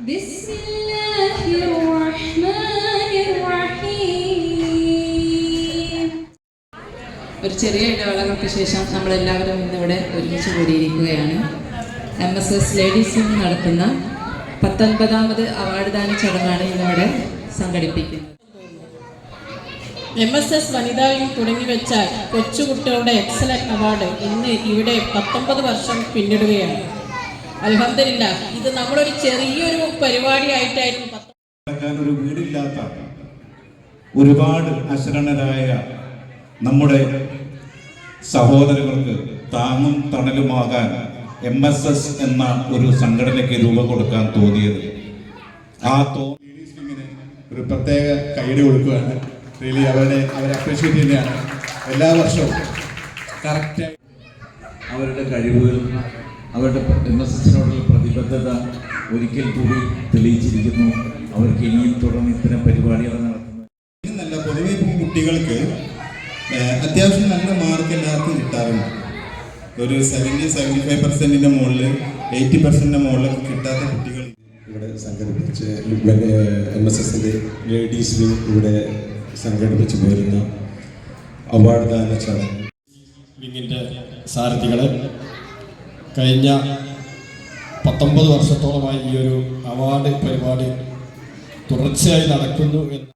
ഒരു ചെറിയ ഇടവേളകൾക്ക് ശേഷം നമ്മളെല്ലാവരും ഇന്നിവിടെ ഒരുമിച്ച് കൂടിയിരിക്കുകയാണ്. MSS ലേഡീസ് വിംഗ് നടത്തുന്ന 19ാമത് അവാർഡ് ദാന ചടങ്ങാണ് ഇന്നിവിടെ സംഘടിപ്പിക്കുന്നത്. MSS വനിതാ വിംഗ് തുടങ്ങിവെച്ച കൊച്ചുകുട്ടികളുടെ എക്സലന്റ് അവാർഡ് ഇന്ന് ഇവിടെ 19 വർഷം പിന്നിടുകയാണ്. അൽഹംദുലില്ലാഹ്, ഇത് നമ്മളൊരു ചെറിയൊരു പരിപാടിയായിട്ടായിരുന്നു. ഒരു വീടില്ലാത്ത ഒരുപാട് അശരണരായ നമ്മുടെ സഹോദരങ്ങൾക്ക് താങ്ങും തണലുമാകാൻ MSS എന്ന ഒരു സംഘടനയ്ക്ക് രൂപം കൊടുക്കാൻ തോന്നിയത്. ഒരു പ്രത്യേക കൈയ്യടി കൊടുക്കുകയാണ്. റിയലി അവരെ അപ്രീഷിയേറ്റ് ചെയ്യുന്നതാണ്. എല്ലാ വർഷവും കറക്റ്റായി അവരുടെ കഴിവുകൾ, അവരുടെ MSSനോടുള്ള പ്രതിബദ്ധത ഒരിക്കൽ കൂടി തെളിയിച്ചിരിക്കുന്നു. അവർക്ക് ഇനിയും തുടർന്ന് ഇത്തരം പരിപാടികൾ നടത്തുന്നത് നല്ല. പൊതുവെ കുട്ടികൾക്ക് അത്യാവശ്യം നല്ല മാർക്ക് എല്ലാവർക്കും കിട്ടാറുണ്ട്. ഒരു 70-75% മുകളിൽ 80% മുകളിലൊക്കെ കിട്ടാത്ത കുട്ടികൾ ഇവിടെ സംഘടിപ്പിച്ച് MSSന്റെ ലേഡീസ് വിംഗ് ഇവിടെ സംഘടിപ്പിച്ച് പോരുന്ന അവാർഡ് ദാന ചടങ്ങ്. വിങ്ങിൻ്റെ സാരഥികളെ, കഴിഞ്ഞ 19 വർഷത്തോളമായി ഈ ഒരു അവാർഡ് പരിപാടി തുടർച്ചയായി നടക്കുന്നു എന്ന്